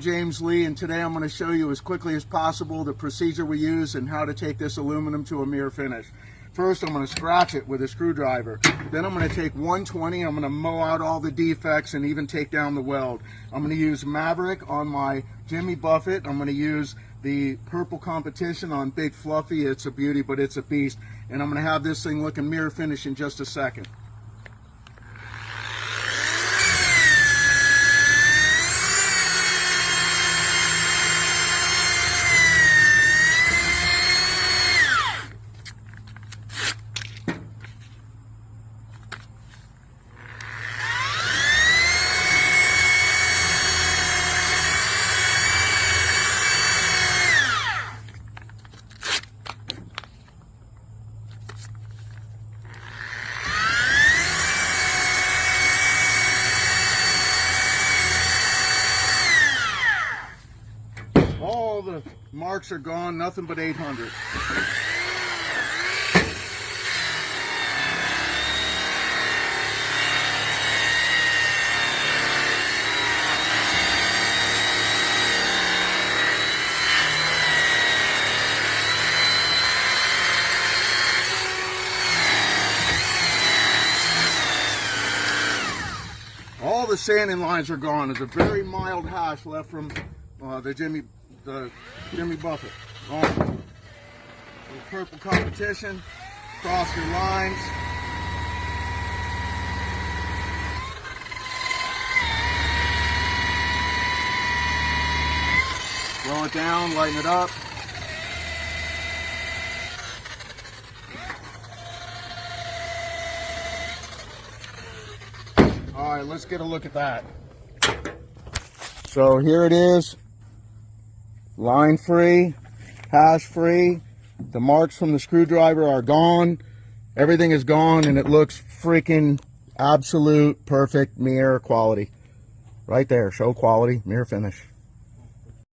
James Lee, and today I'm going to show you as quickly as possible the procedure we use and how to take this aluminum to a mirror finish. First, I'm going to scratch it with a screwdriver. Then I'm going to take 120, I'm going to mow out all the defects and even take down the weld. I'm going to use Maverick on my Jimmy Buffett. I'm going to use the Purple Competition on Big Fluffy. It's a beauty, but it's a beast. And I'm going to have this thing looking mirror finish in just a second. All the marks are gone, nothing but 800. All the sanding lines are gone. There's a very mild hash left from the Jimmy Buffett. The Purple Competition. Cross your lines. Blow it down, lighten it up. All right, let's get a look at that. So here it is, line free, hash free. The marks from the screwdriver are gone. Everything is gone, and it looks freaking absolute perfect mirror quality. Right there, show quality, mirror finish.